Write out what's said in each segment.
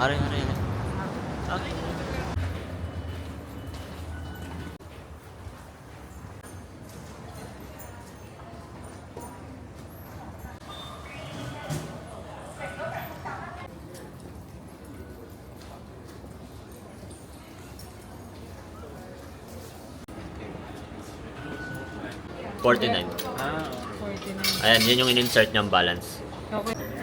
Are, are, are. Okay. $49. Ah, 49. Ayan, yun yung in-insert niyang balance. Okay.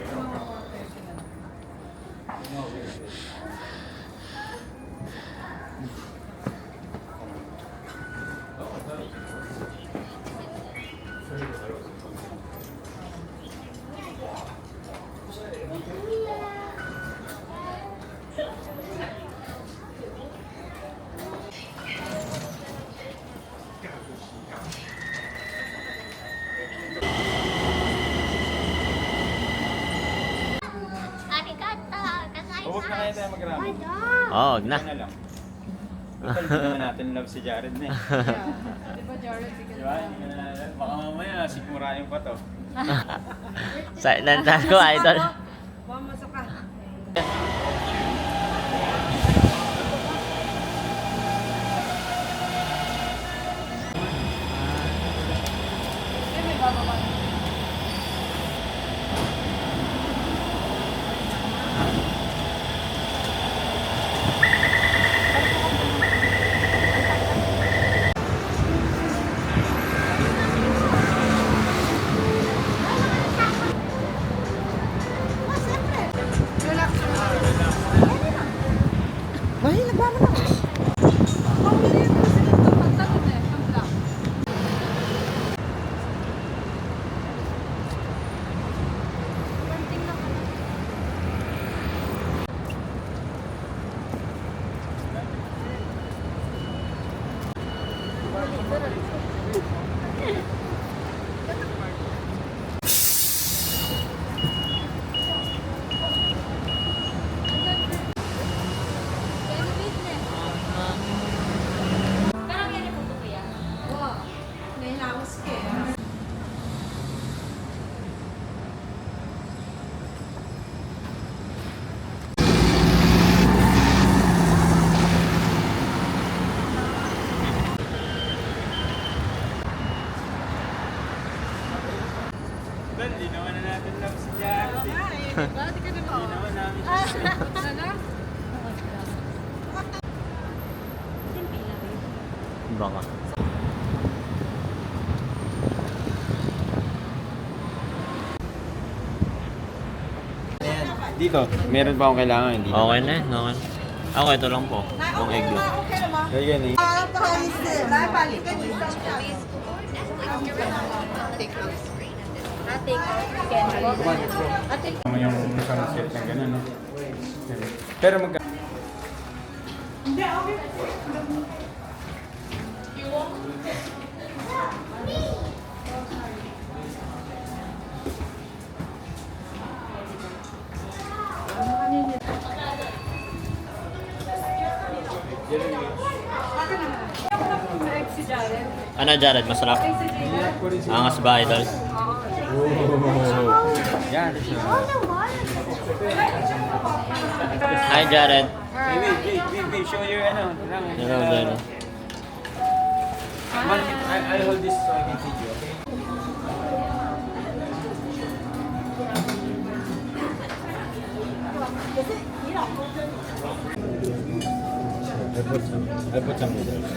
huwag na kaya tayo mag-rami. Oo, wag na. Ano lang. Total, hindi naman natin love si Jared na eh. Di ba, Jared? Sige Diba? Baka mamaya, sikmurahin pa to. Sa nandan ko, idol. Mamasok ka. May bababa. Mahil, nagmama na. Pamili mo sila ito. Pagtanong eh. Paglang. Panting na pala. Wow. May laos ka eh. Total, hindi naman na natin love si Jared eh. Bakit ka naman? Hindi naman namin Ano? Baka. Dito, meron pa akong kailangan. Hindi Okay na, okay. Ako, ito lang po. Yung egg yun. Kaya yan eh. Tama yung sunset na gano'n, no? Pero Si Jared. Ano, Jared? Masarap? Angas ba, idol? yan. Hi, Jared. Wait, show your ano. Hello, Jared. I'll hold this so I can see you, okay? I put some noodles.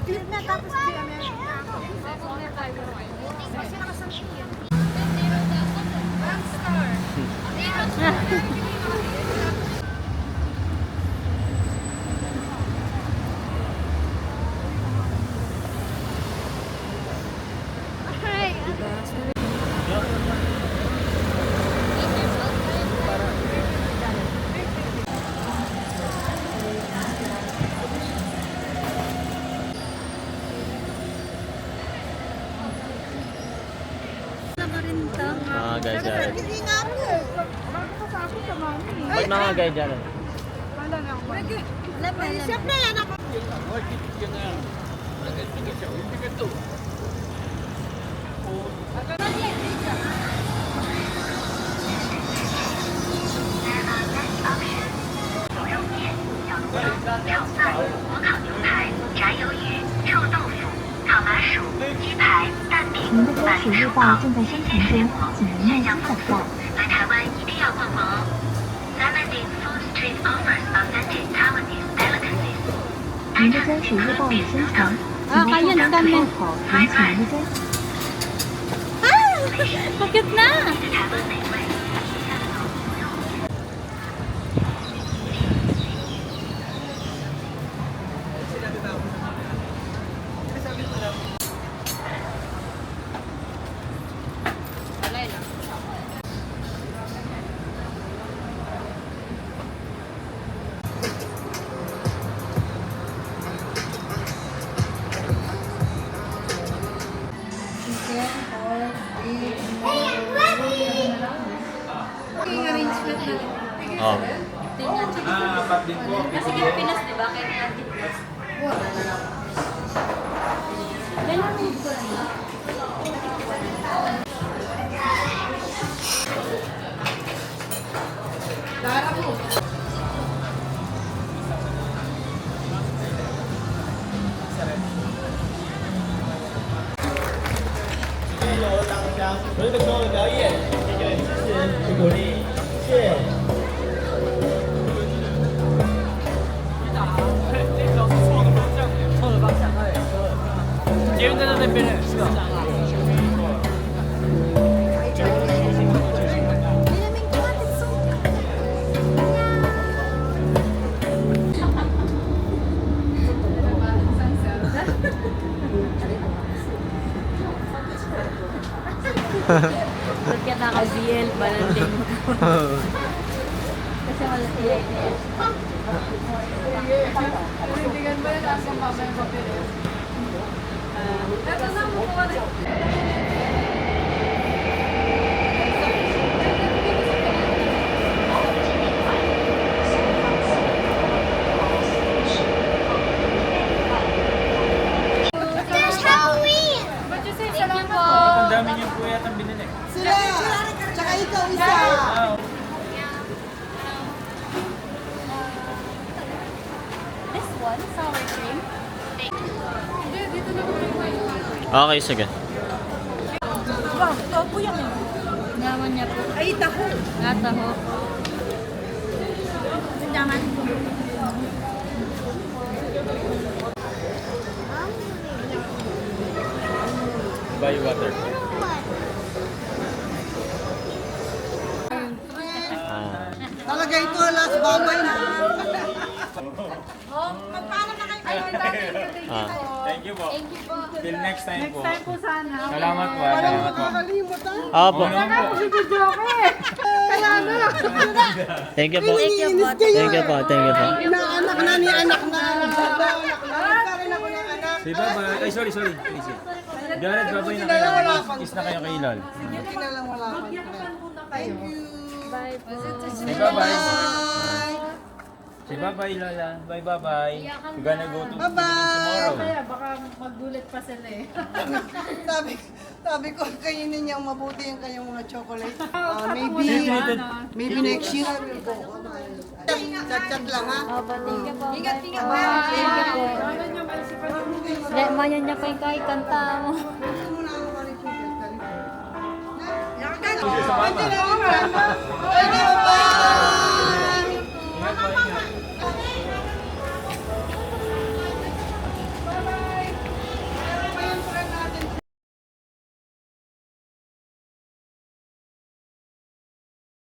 Clip na tapos guys dyan? Hindi nga ako eh. Bakit ka sa ako sa mami? Ba't mga guys dyan? Wala na ako. Alam mo, siyempre yan ako.您的专属日报正在生成中，请您耐心等待。来台湾一定要逛逛哦。Limited food street offers authentic Taiwanese delicacies. 您的专属日报已生成，请在后台报考领取您的专。 Bakit na? 台湾美味。 Oh. Apat din po. Kasi Pilipinas, di ba? Kaya Bakit naka-BL pa ng link ko? Kasi wala siya. Pinigyan mo na nasa mama yung papilis. Ito na mo ko na. There's Halloween! But you say salamat po. Ang dami niyo po yata binili. Sila! Tsaka ikaw isa! This one, sour cream. Hindi, dito na po yung Okay, sige. Wow, opo yan eh. Naman niya po. Ay, taho! Nataho. Jangan. Buy water. Ah. Talaga ito, last babay na! Oh, magpaano na kayo? Ayun, Ah. Thank you po. Thank you po. Till next time po. Next time po sana. Salamat po. Walang Salamat po. makakalimutan! Opo. Ano po? Joke eh. Kaya na! Thank you po. Iniinis kayo! Thank you po. Thank you po. Inaanak na ni anak na! Nagkaroon ako ng anak! Si Baba. Ay, sorry. Easy. Jared, babay na kayo. Kiss na kayo kay Lol. Hindi na lang wala akong Thank you! Bye po. Say bye-bye. Bye! Say bye-bye, Lola. Bye-bye. We're gonna go to Bye-bye. Philippines tomorrow. Kaya baka magulit pa sila eh. sabi ko kainin niyo mabuti yung kanyang mga chocolate. Maybe next year I will go. Chat-chat lang ha. Opo, thank you po. Ingat Bye. pa. Thank you po. Hindi, maya niya pa yung kahit kanta mo. Gusto mo na ako ulit yung Sa mama. Bye! Bye!